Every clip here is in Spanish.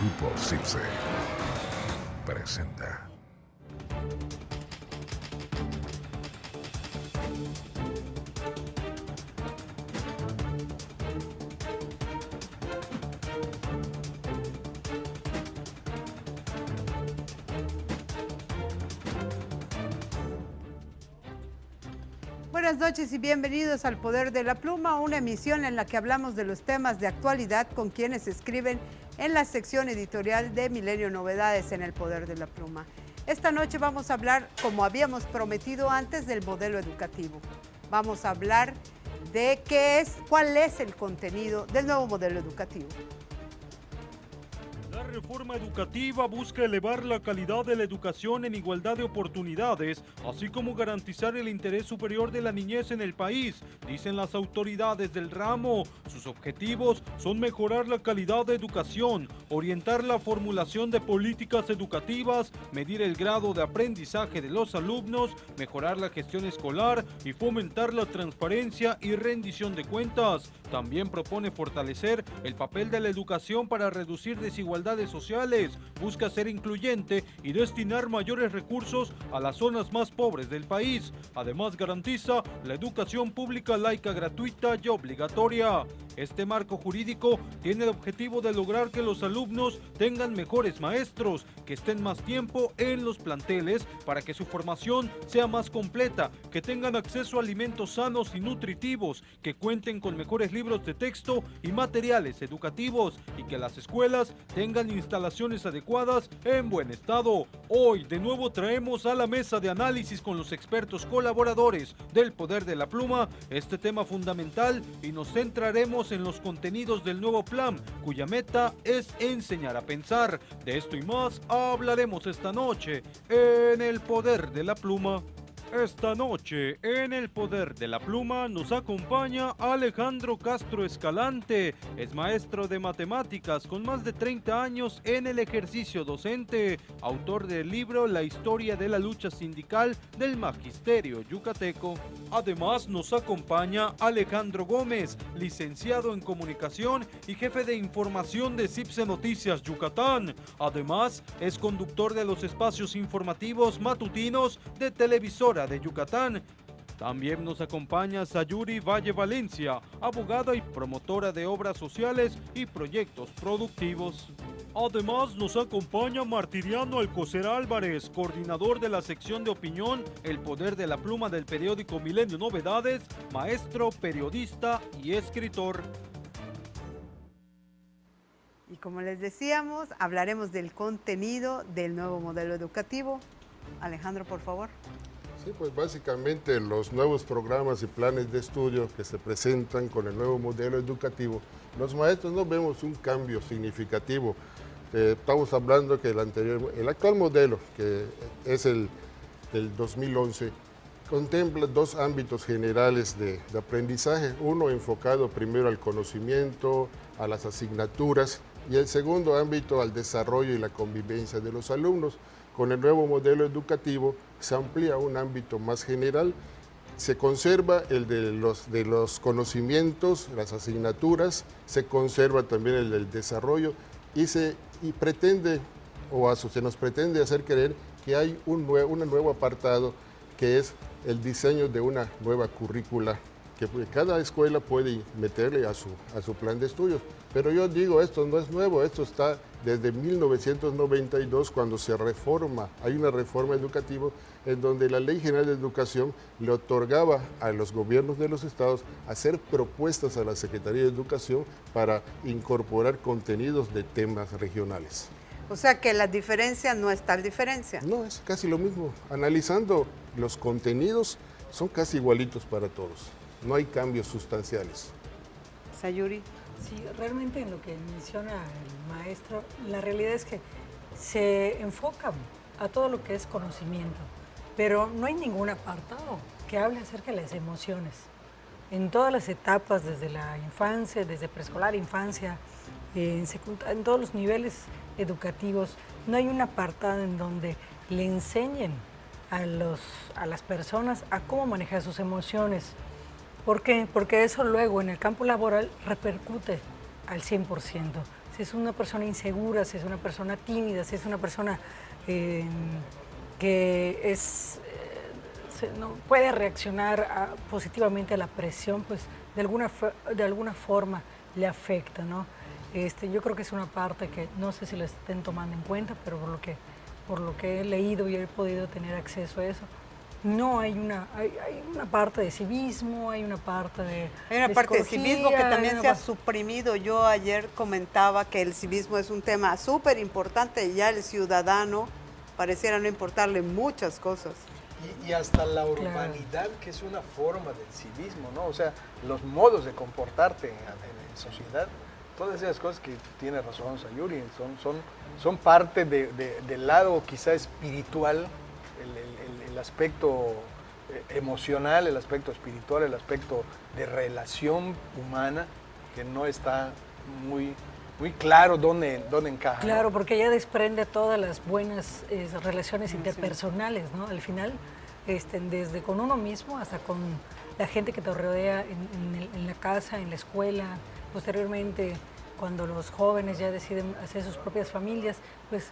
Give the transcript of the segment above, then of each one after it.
Grupo CIPSE presenta. Buenas noches y bienvenidos al Poder de la Pluma, una emisión en la que hablamos de los temas de actualidad con quienes escriben en la sección editorial de Milenio Novedades en el Poder de la Pluma. Esta noche vamos a hablar, como habíamos prometido antes, del modelo educativo. Vamos a hablar de cuál es el contenido del nuevo modelo educativo. La reforma educativa busca elevar la calidad de la educación en igualdad de oportunidades, así como garantizar el interés superior de la niñez en el país, dicen las autoridades del ramo. Sus objetivos son mejorar la calidad de educación, orientar la formulación de políticas educativas, medir el grado de aprendizaje de los alumnos, mejorar la gestión escolar y fomentar la transparencia y rendición de cuentas. También propone fortalecer el papel de la educación para reducir desigualdades sociales, busca ser incluyente y destinar mayores recursos a las zonas más pobres del país. Además, garantiza la educación pública laica, gratuita y obligatoria. Este marco jurídico tiene el objetivo de lograr que los alumnos tengan mejores maestros, que estén más tiempo en los planteles para que su formación sea más completa, que tengan acceso a alimentos sanos y nutritivos, que cuenten con mejores libros de texto y materiales educativos y que las escuelas tengan instalaciones adecuadas en buen estado. Hoy de nuevo traemos a la mesa de análisis con los expertos colaboradores del Poder de la Pluma este tema fundamental y nos centraremos en los contenidos del nuevo plan, cuya meta es enseñar a pensar. De esto y más hablaremos esta noche en el Poder de la Pluma. Esta noche, en el Poder de la Pluma, nos acompaña Alejandro Castro Escalante. Es maestro de matemáticas con más de 30 años en el ejercicio docente, autor del libro La historia de la lucha sindical del magisterio yucateco. Además, nos acompaña Alejandro Gómez, licenciado en comunicación y jefe de información de CIPSE Noticias Yucatán. Además, es conductor de los espacios informativos matutinos de Televisora de Yucatán. También nos acompaña Sayuri Valle Valencia, abogada y promotora de obras sociales y proyectos productivos. Además nos acompaña Martiriano Alcocer Álvarez, coordinador de la sección de opinión El Poder de la Pluma del periódico Milenio Novedades, maestro, periodista y escritor. Y como les decíamos, hablaremos del contenido del nuevo modelo educativo. Alejandro, por favor. Sí, pues básicamente los nuevos programas y planes de estudio que se presentan con el nuevo modelo educativo, los maestros no vemos un cambio significativo. Estamos hablando que el actual modelo, que es el del 2011, contempla dos ámbitos generales de aprendizaje, uno enfocado primero al conocimiento, a las asignaturas, y el segundo ámbito al desarrollo y la convivencia de los alumnos. Con el nuevo modelo educativo se amplía un ámbito más general, se conserva el de los conocimientos, las asignaturas, se conserva también el del desarrollo y se nos pretende hacer creer que hay un nuevo apartado que es el diseño de una nueva currícula que cada escuela puede meterle a su plan de estudios. Pero yo digo, esto no es nuevo, esto está desde 1992 cuando se reforma, hay una reforma educativa en donde la Ley General de Educación le otorgaba a los gobiernos de los estados hacer propuestas a la Secretaría de Educación para incorporar contenidos de temas regionales. O sea que la diferencia no es tal diferencia. No, es casi lo mismo. Analizando los contenidos, son casi igualitos para todos. No hay cambios sustanciales. Sayuri. Sí, realmente en lo que menciona el maestro, la realidad es que se enfoca a todo lo que es conocimiento, pero no hay ningún apartado que hable acerca de las emociones. En todas las etapas, desde la infancia, desde preescolar, infancia, en todos los niveles educativos, no hay un apartado en donde le enseñen a las personas a cómo manejar sus emociones. ¿Por qué? Porque eso luego en el campo laboral repercute al 100%. si es una persona insegura, si es una persona tímida, si es una persona que no puede reaccionar positivamente a la presión, pues de alguna forma le afecta, ¿no? Yo creo que es una parte que no sé si lo estén tomando en cuenta, pero por lo que he leído y he podido tener acceso a eso, no hay hay una parte de civismo, hay una parte de Hay una parte de civismo que también se ha parte... suprimido. Yo ayer comentaba que el civismo es un tema súper importante y ya el ciudadano pareciera no importarle muchas cosas. Y hasta la urbanidad, que es una forma del civismo, ¿no? O sea, los modos de comportarte en sociedad, todas esas cosas que tiene razón Sayuri, son parte del lado quizá espiritual, el aspecto emocional, el aspecto espiritual, el aspecto de relación humana, que no está muy claro dónde encaja. Claro, ¿no? porque ella desprende todas las buenas relaciones interpersonales, ¿no? Al final, desde con uno mismo hasta con la gente que te rodea en la casa, en la escuela, posteriormente cuando los jóvenes ya deciden hacer sus propias familias, pues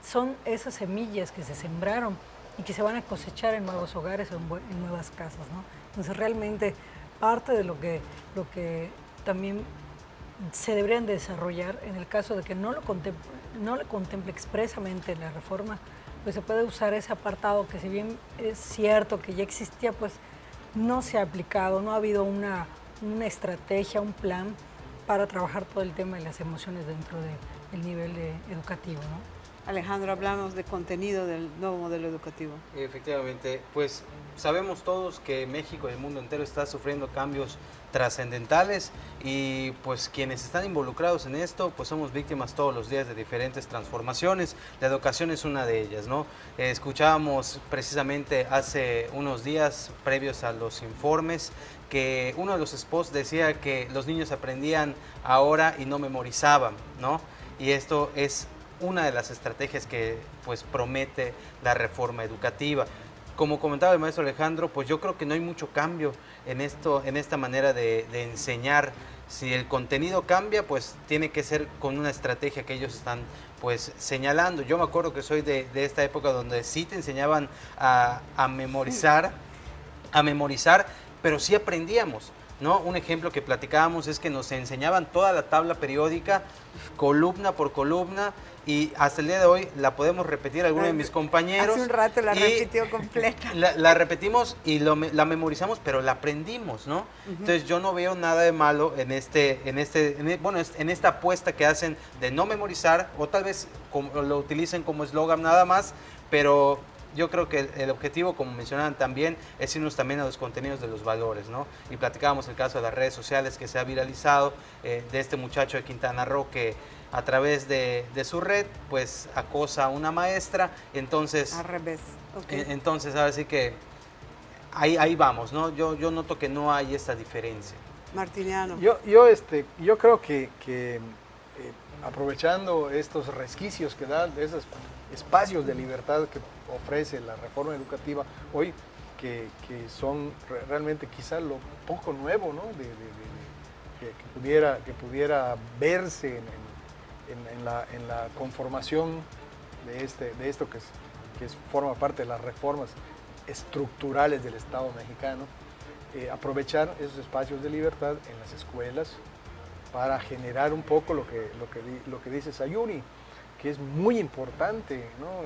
son esas semillas que se sembraron y que se van a cosechar en nuevos hogares o en nuevas casas, ¿no? Entonces realmente parte de lo que también se deberían desarrollar en el caso de que no lo contemple expresamente la reforma, pues se puede usar ese apartado que si bien es cierto que ya existía, pues no se ha aplicado, no ha habido una estrategia, un plan para trabajar todo el tema de las emociones dentro del nivel educativo, ¿no? Alejandro, hablamos de contenido del nuevo modelo educativo. Efectivamente, pues sabemos todos que México y el mundo entero está sufriendo cambios trascendentales y pues quienes están involucrados en esto pues somos víctimas todos los días de diferentes transformaciones. La educación es una de ellas, ¿no? Escuchábamos precisamente hace unos días previos a los informes que uno de los spots decía que los niños aprendían ahora y no memorizaban, ¿no? Y esto es una de las estrategias que pues promete la reforma educativa. Como comentaba el maestro Alejandro, pues yo creo que no hay mucho cambio en esta manera de enseñar. Si el contenido cambia, pues tiene que ser con una estrategia que ellos están pues señalando. Yo me acuerdo que soy de esta época donde sí te enseñaban a memorizar, pero sí aprendíamos, ¿no? Un ejemplo que platicábamos es que nos enseñaban toda la tabla periódica, columna por columna, y hasta el día de hoy la podemos repetir algunos de mis compañeros. Hace un rato la repitió completa. La repetimos y la memorizamos, pero la aprendimos, ¿no? Entonces yo no veo nada de malo en esta apuesta que hacen de no memorizar, o tal vez lo utilicen como eslogan nada más, pero yo creo que el objetivo, como mencionaban también, es irnos también a los contenidos de los valores, ¿no? Y platicábamos el caso de las redes sociales que se ha viralizado, de este muchacho de Quintana Roo que a través de su red, pues acosa a una maestra, entonces... Al revés, okay. Entonces, ahora sí que ahí vamos, ¿no? Yo noto que no hay esta diferencia. Martiniano. Yo creo que aprovechando estos resquicios que dan, esos espacios de libertad que ofrece la reforma educativa hoy, que son realmente quizá lo poco nuevo, ¿no? Que pudiera verse en la conformación de esto que forma parte de las reformas estructurales del Estado mexicano, aprovechar esos espacios de libertad en las escuelas para generar un poco lo que dice Sayuri, que es muy importante, ¿no?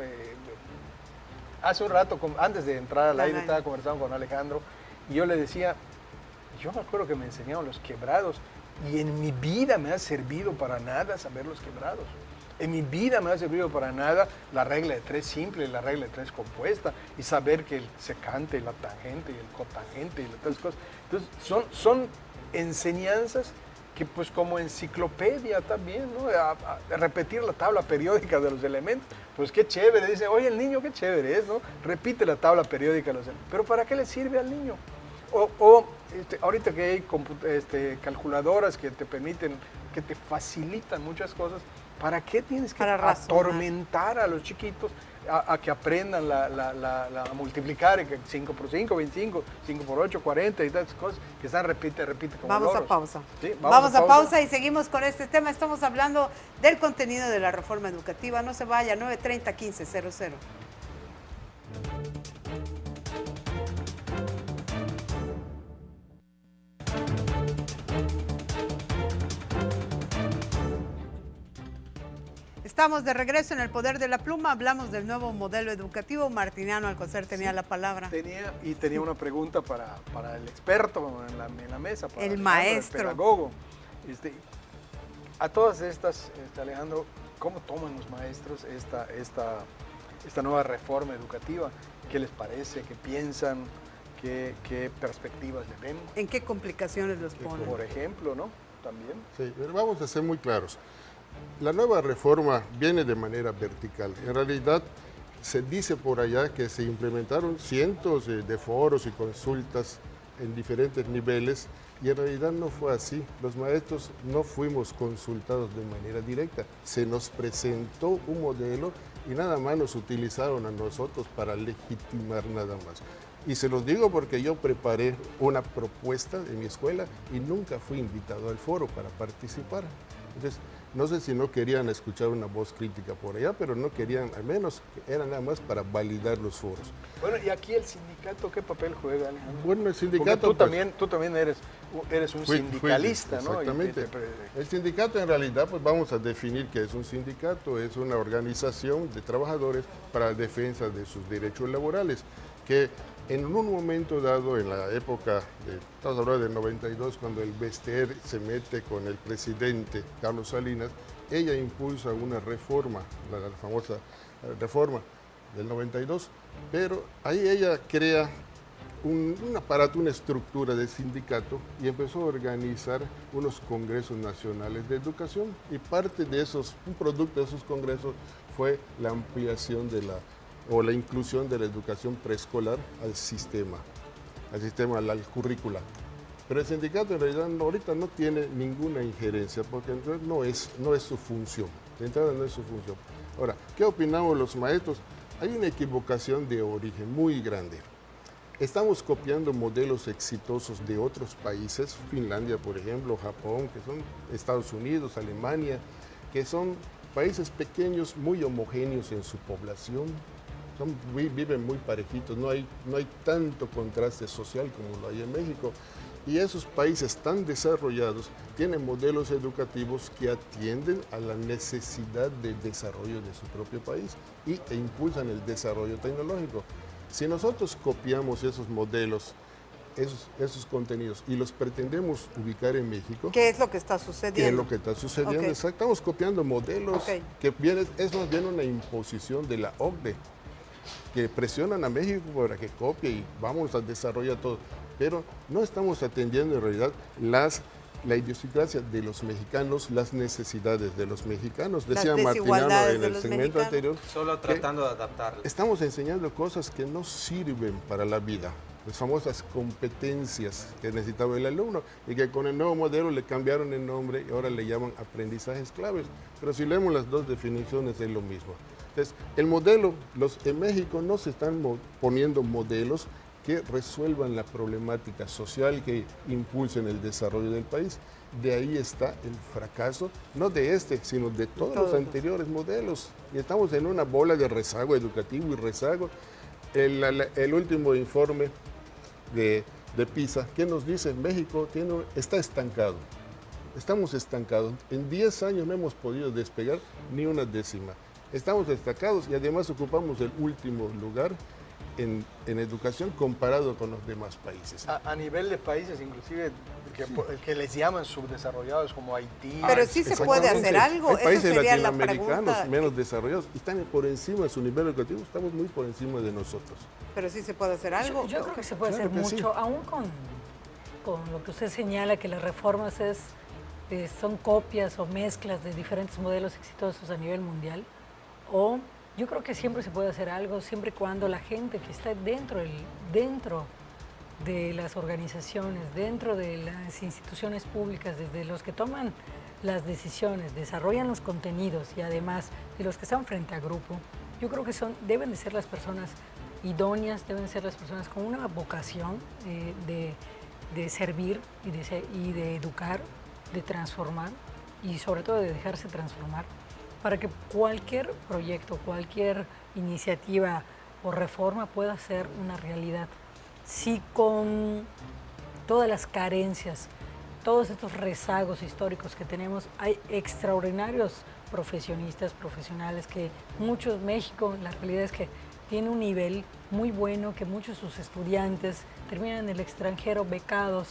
Hace un rato, antes de entrar al aire, estaba conversando con Alejandro y yo le decía, yo me acuerdo que me enseñaron los quebrados y en mi vida me ha servido para nada saber los quebrados. En mi vida me ha servido para nada la regla de 3 simple, la regla de 3 compuesta y saber que el secante, la tangente y el cotangente y todas esas cosas. Entonces son enseñanzas que pues como enciclopedia también, ¿no? A repetir la tabla periódica de los elementos, pues qué chévere, dice, oye el niño qué chévere es, ¿no? Repite la tabla periódica de los elementos, pero ¿para qué le sirve al niño? Ahorita que hay calculadoras que te permiten, que te facilitan muchas cosas, ¿para qué tienes que atormentar a los chiquitos a que aprendan a multiplicar, que 5 por 5, 25, 5 por 8, 40 y tantas cosas, que están repite como Vamos loros. a pausa. Sí, vamos a pausa y seguimos con este tema. Estamos hablando del contenido de la reforma educativa. No se vaya, 930-1500. Estamos de regreso en El Poder de la Pluma. Hablamos del nuevo modelo educativo. Martiniano Alcocer tenía la palabra. Tenía una pregunta para el experto en la mesa, para el Alejandro, maestro. el pedagogo. A todas estas, Alejandro, ¿cómo toman los maestros esta nueva reforma educativa? ¿Qué les parece? ¿Qué piensan? ¿Qué perspectivas le ven? ¿En qué complicaciones los ponen? Por ejemplo, ¿no? También. Sí, pero vamos a ser muy claros. La nueva reforma viene de manera vertical. En realidad, se dice por allá que se implementaron cientos de foros y consultas en diferentes niveles y en realidad no fue así. Los maestros no fuimos consultados de manera directa. Se nos presentó un modelo y nada más nos utilizaron a nosotros para legitimar nada más. Y se los digo porque yo preparé una propuesta en mi escuela y nunca fui invitado al foro para participar. Entonces, no sé si no querían escuchar una voz crítica por allá, pero no querían, al menos, era nada más para validar los foros. Bueno, y aquí el sindicato, ¿qué papel juega, Alejandro? Bueno, el sindicato... Porque tú también eres un sindicalista, ¿no? Exactamente. El sindicato, en realidad, pues vamos a definir qué es un sindicato. Es una organización de trabajadores para la defensa de sus derechos laborales, que en un momento dado, en la época, estamos hablando del 92, cuando el Bester se mete con el presidente Carlos Salinas, ella impulsa una reforma, la famosa reforma del 92, pero ahí ella crea un aparato, una estructura de sindicato y empezó a organizar unos congresos nacionales de educación y parte de esos, un producto de esos congresos fue la ampliación o la inclusión de la educación preescolar al sistema, al currícula. Pero el sindicato en realidad ahorita no tiene ninguna injerencia porque no es su función, de entrada no es su función. Ahora, ¿qué opinamos los maestros? Hay una equivocación de origen muy grande. Estamos copiando modelos exitosos de otros países, Finlandia por ejemplo, Japón, que son Estados Unidos, Alemania, que son países pequeños, muy homogéneos en su población, viven muy parejitos, no hay tanto contraste social como lo hay en México. Y esos países tan desarrollados tienen modelos educativos que atienden a la necesidad de desarrollo de su propio país e impulsan el desarrollo tecnológico. Si nosotros copiamos esos modelos, esos contenidos y los pretendemos ubicar en México... ¿Qué es lo que está sucediendo? ¿Qué es lo que está sucediendo? Okay. Estamos copiando modelos que es más bien una imposición de la OCDE, que presionan a México para que copie y vamos a desarrollar todo. Pero no estamos atendiendo en realidad la idiosincrasia de los mexicanos, las necesidades de los mexicanos. Decía Martiniano en el segmento anterior. Solo tratando de adaptarlo. Estamos enseñando cosas que no sirven para la vida. Las famosas competencias que necesitaba el alumno y que con el nuevo modelo le cambiaron el nombre y ahora le llaman aprendizajes claves. Pero si leemos las dos definiciones es lo mismo. Entonces, el modelo, en México no se están poniendo modelos que resuelvan la problemática social, que impulsen el desarrollo del país. De ahí está el fracaso, no de este, sino de todos los anteriores modelos. Y estamos en una bola de rezago educativo y rezago. El último informe de PISA, ¿qué nos dice? México está estancado. Estamos estancados. En 10 años no hemos podido despegar ni una décima. Estamos estancados y además ocupamos el último lugar en educación comparado con los demás países. A nivel de países, inclusive, que les llaman subdesarrollados como Haití. Pero sí se puede hacer algo. Hay países Esa sería la latinoamericanos pregunta. menos desarrollados y están por encima de su nivel educativo, estamos muy por encima de nosotros. Pero sí se puede hacer algo. Yo creo que se puede Claro hacer que mucho, sí. aún con lo que usted señala, que las reformas son copias o mezclas de diferentes modelos exitosos a nivel mundial. O yo creo que siempre se puede hacer algo, siempre y cuando la gente que está dentro de las organizaciones, dentro de las instituciones públicas, desde los que toman las decisiones, desarrollan los contenidos y además de los que están frente a grupo, Yo creo que deben de ser las personas idóneas, deben ser las personas con una vocación de servir y de educar, de transformar y sobre todo de dejarse transformar para que cualquier proyecto, cualquier iniciativa o reforma pueda ser una realidad. Si con todas las carencias, todos estos rezagos históricos que tenemos, hay extraordinarios profesionistas, profesionales que México, la realidad es que tiene un nivel muy bueno, que muchos de sus estudiantes terminan en el extranjero becados.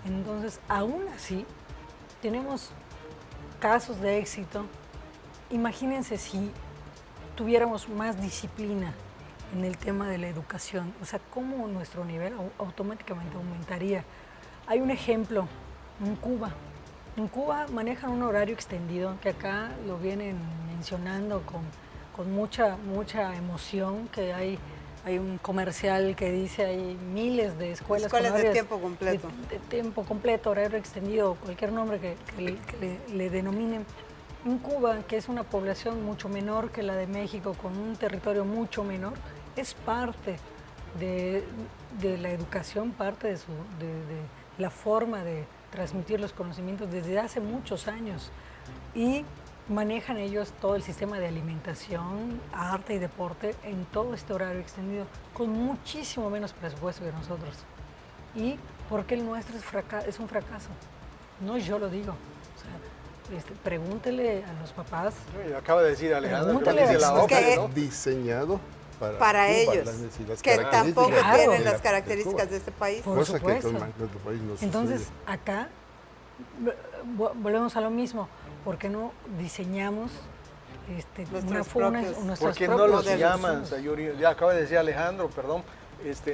Entonces, aún así, tenemos casos de éxito. Imagínense si tuviéramos más disciplina en el tema de la educación, o sea, cómo nuestro nivel automáticamente aumentaría. Hay un ejemplo en Cuba. En Cuba manejan un horario extendido, que acá lo vienen mencionando con mucha emoción, que hay un comercial que dice hay miles de escuelas de tiempo completo. De tiempo completo, horario extendido, cualquier nombre que le denominen. En Cuba, que es una población mucho menor que la de México, con un territorio mucho menor, es parte de la educación, parte de la forma de transmitir los conocimientos desde hace muchos años. Y manejan ellos todo el sistema de alimentación, arte y deporte en todo este horario extendido, con muchísimo menos presupuesto que nosotros. ¿Y por qué el nuestro es un fracaso? No yo lo digo. Pregúntele a los papás. Acaba de decir Alejandro, que Pregúntele dice la a- OCDE, que- ¿no? Diseñado para Cuba, ellos, las que tampoco características tienen de las la- características Cuba. de este país. Por Cosa que supuesto. con nuestro país no Entonces, sucede. acá volvemos a lo mismo. ¿Por qué no diseñamos Nuestros propios. nuestros Porque no propios los modelos? llaman, Sayuri, ya acaba de decir Alejandro, perdón,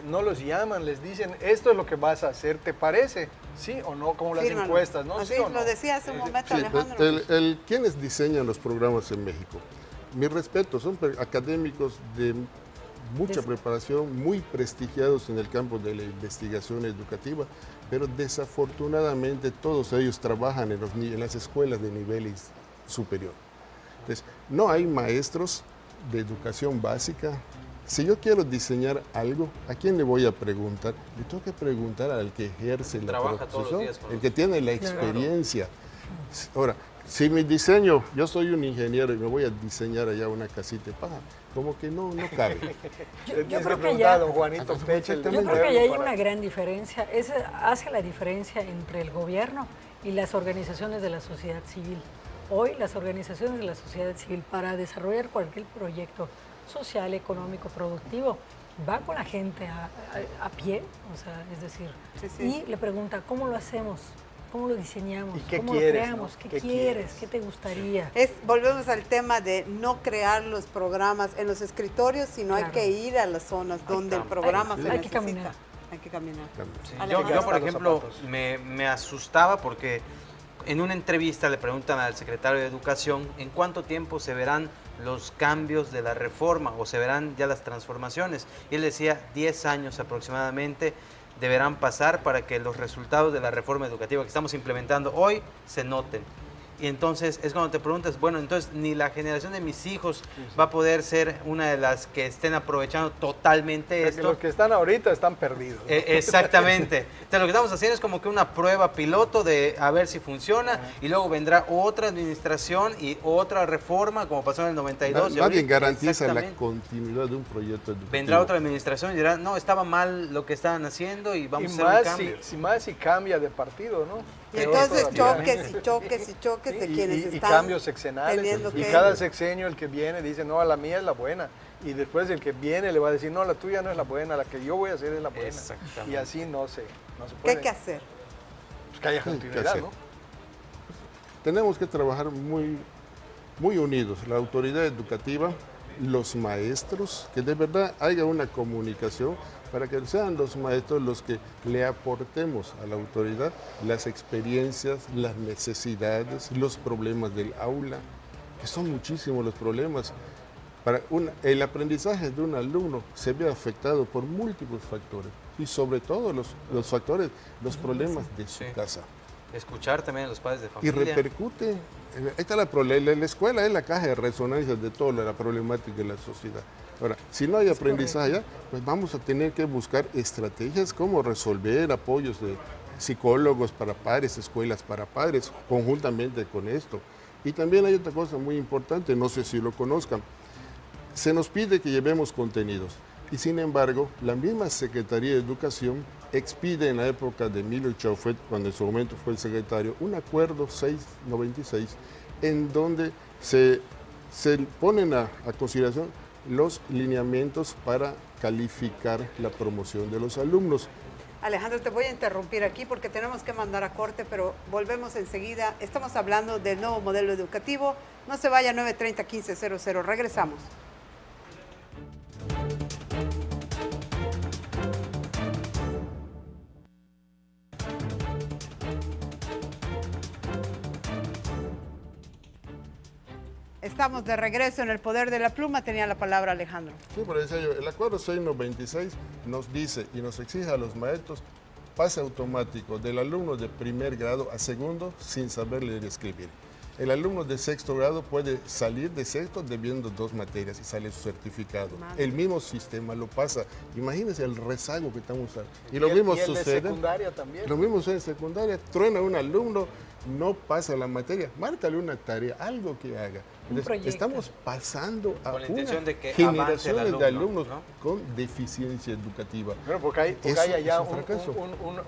no los llaman, les dicen, esto es lo que vas a hacer, ¿te parece? ¿Sí o no? Como las Fírmalo. encuestas, ¿no? Así ¿Sí o no? lo decía hace un momento Sí, Alejandro. ¿quiénes diseñan los programas en México? Mi respeto, son académicos de mucha preparación, muy prestigiados en el campo de la investigación educativa, pero desafortunadamente todos ellos trabajan en las escuelas de niveles superior. Entonces, no hay maestros de educación básica. Si yo quiero diseñar algo, ¿a quién le voy a preguntar? Le tengo que preguntar al que ejerce la Trabaja todos los profesión, días con el que tiene la Claro. experiencia. Ahora, si mi diseño, yo soy un ingeniero y me voy a diseñar allá una casita de paja, como que no cabe. Le tienes que creo que preguntar a allá- don Juanito Peche, el del Yo creo que pueblo, ahí hay para- una gran diferencia. Hace la diferencia entre el gobierno y las organizaciones de la sociedad civil. Hoy las organizaciones de la sociedad civil para desarrollar cualquier proyecto social, económico, productivo, va con la gente a pie, o sea, es decir, Sí. y le pregunta, ¿cómo lo hacemos? ¿Cómo lo diseñamos? ¿Y qué ¿Cómo quieres, lo creamos? no? ¿Qué ¿Qué quieres? quieres? ¿Qué te gustaría? Volvemos al tema de no crear los programas en los escritorios, sino hay Claro. que ir a las zonas donde el programa se hay que necesita. caminar. Hay que caminar. Sí, Alejandro. yo, por Los ejemplo, zapatos. me asustaba porque en una entrevista le preguntan al secretario de Educación en cuánto tiempo se verán los cambios de la reforma o se verán ya las transformaciones. Y él decía 10 años aproximadamente deberán pasar para que los resultados de la reforma educativa que estamos implementando hoy se noten. Y entonces es cuando te preguntas, bueno, entonces ni la generación de mis hijos va a poder ser una de las que estén aprovechando totalmente Porque esto. los que están ahorita están perdidos. ¿no? Exactamente. Entonces lo que estamos haciendo es como que una prueba piloto de a ver si funciona y luego vendrá otra administración y otra reforma como pasó en el 92. y Nadie ahorita, garantiza la exactamente. continuidad de un proyecto educativo. Vendrá otra administración y dirá, no, estaba mal lo que estaban haciendo y Y vamos a hacer un más cambio. si cambia de partido, ¿no? Y Peor entonces todavía. choques de Sí, quienes y están cambios sexenales. teniendo Y que... cada sexenio el que viene dice, no, la mía es la buena. Y después el que viene le va a decir, no, la tuya no es la buena, la que yo voy a hacer es la buena. Exactamente. Y así no se ¿Qué puede. hay que hacer? Pues que haya ¿Qué hay que continuidad, hacer? ¿no? Tenemos que trabajar muy unidos, la autoridad educativa, los maestros, que de verdad haya una comunicación para que sean los maestros los que le aportemos a la autoridad las experiencias, las necesidades, los problemas del aula, que son muchísimos los problemas. El aprendizaje de un alumno se ve afectado por múltiples factores y sobre todo los factores, los problemas de su Sí. casa. escuchar también a los padres de Y familia. repercute. Ahí está la escuela es la caja de resonancia de toda la problemática de la sociedad. Ahora, si no hay aprendizaje allá, pues vamos a tener que buscar estrategias como resolver apoyos de psicólogos para padres, escuelas para padres, conjuntamente con esto. Y también hay otra cosa muy importante, no sé si lo conozcan, se nos pide que llevemos contenidos y sin embargo la misma Secretaría de Educación expide en la época de Emilio Chauffet, cuando en su momento fue el secretario, un acuerdo 696 en donde se ponen a consideración los lineamientos para calificar la promoción de los alumnos. Alejandro, te voy a interrumpir aquí porque tenemos que mandar a corte, pero volvemos enseguida. Estamos hablando del nuevo modelo educativo. No se vaya, 930-1500. Regresamos. Estamos de regreso en el Poder de la Pluma. Tenía la palabra Alejandro. Sí, por eso el acuerdo 696 nos dice y nos exige a los maestros pase automático del alumno de primer grado a segundo sin saber leer y escribir. El alumno de sexto grado puede salir de sexto debiendo 2 materias y sale su certificado. Madre. El mismo sistema lo pasa. Imagínense el rezago que estamos usando. Y lo mismo y el sucede. de secundaria también. Lo mismo sucede en secundaria. Truena un alumno, no pasa la materia. Márcale una tarea, algo que haga. Entonces, estamos pasando a Con la intención de que avance el generaciones alumno, de alumnos ¿no? con deficiencia educativa. Bueno, porque hay Eso allá es un fracaso.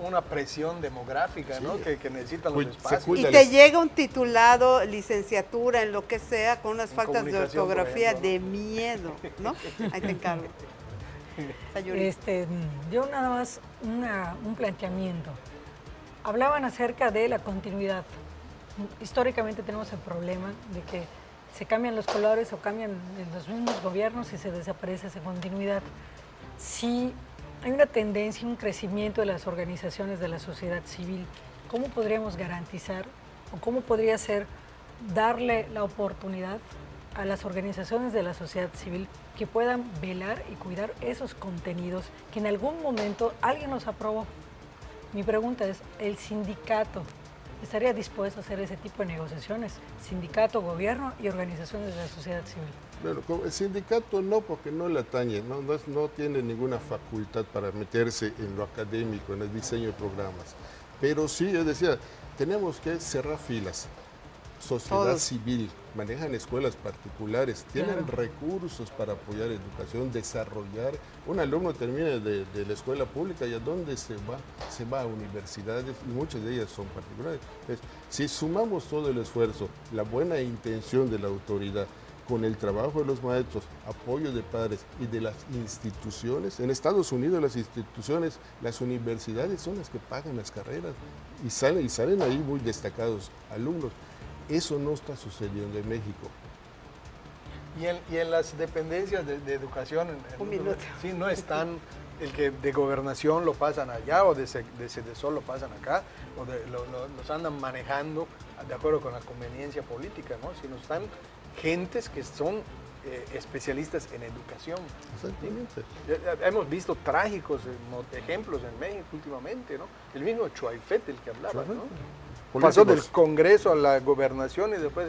una presión demográfica, ¿no? Sí. Que necesitan Pues, los se espacios. cuida. Y te llega un titulado, licenciatura, en lo que sea, con unas En faltas de comunicación, por ortografía ejemplo, ¿no? de miedo, ¿no? Ahí te encargo. Sayuri. Yo nada más un planteamiento. Hablaban acerca de la continuidad. Históricamente tenemos el problema de que se cambian los colores o cambian los mismos gobiernos y se desaparece esa continuidad. Si hay una tendencia, un crecimiento de las organizaciones de la sociedad civil, ¿cómo podríamos garantizar o cómo podría ser darle la oportunidad a las organizaciones de la sociedad civil que puedan velar y cuidar esos contenidos que en algún momento alguien los aprobó? Mi pregunta es, ¿el sindicato estaría dispuesto a hacer ese tipo de negociaciones? Sindicato, gobierno y organizaciones de la sociedad civil. Bueno, el sindicato no, porque no le atañe, no tiene ninguna facultad para meterse en lo académico, en el diseño de programas. Pero sí, yo decía, tenemos que cerrar filas. Sociedad Todos. civil, manejan escuelas particulares, tienen Claro. recursos para apoyar educación, desarrollar. Un alumno termina de la escuela pública y ¿a dónde se va? Se va a universidades y muchas de ellas son particulares. Entonces, si sumamos todo el esfuerzo, la buena intención de la autoridad, con el trabajo de los maestros, apoyo de padres y de las instituciones. En Estados Unidos las instituciones, las universidades son las que pagan las carreras y salen ahí muy destacados alumnos. Eso no está sucediendo en México. Y en las dependencias de educación, Un minuto. sí, no están, el que de gobernación lo pasan allá o de Sedesol lo pasan acá, o los andan manejando de acuerdo con la conveniencia política, ¿no? Sino están gentes que son especialistas en educación. Exactamente. Hemos visto trágicos ejemplos en México últimamente, ¿no? El mismo Chuaifet, el que hablaba, ¿no? Pasó del Congreso a la gobernación y después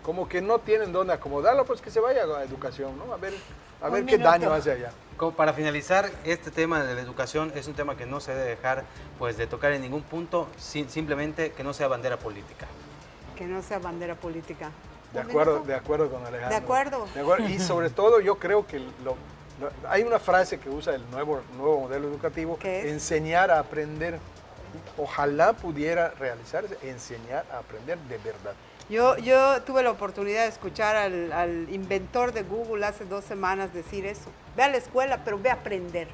como que no tienen dónde acomodarlo, pues que se vaya a educación, ¿no? A ver qué daño hace allá. Como para finalizar, este tema de la educación es un tema que no se debe dejar pues de tocar en ningún punto, simplemente que no sea bandera política. Que no sea bandera política. De ¿Un acuerdo minuto? con Alejandro. De acuerdo. Y sobre todo yo creo que hay una frase que usa el nuevo modelo educativo, ¿Qué es? enseñar a aprender. Ojalá pudiera realizarse, enseñar a aprender de verdad. Yo tuve la oportunidad de escuchar al inventor de Google hace 2 semanas decir eso. Ve a la escuela, pero ve a aprender.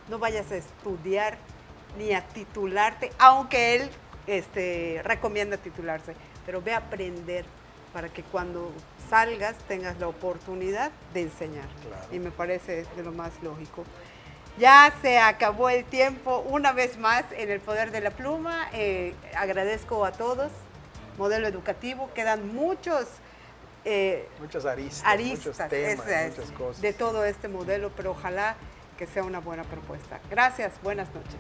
No vayas a estudiar ni a titularte, aunque él recomienda titularse, pero ve a aprender para que cuando salgas tengas la oportunidad de enseñar. Claro. Y me parece de lo más lógico. Ya se acabó el tiempo una vez más en el Poder de la Pluma. Agradezco a todos. Modelo educativo, quedan muchas aristas, muchos temas, muchas cosas. de todo este modelo, pero ojalá que sea una buena propuesta. Gracias, buenas noches.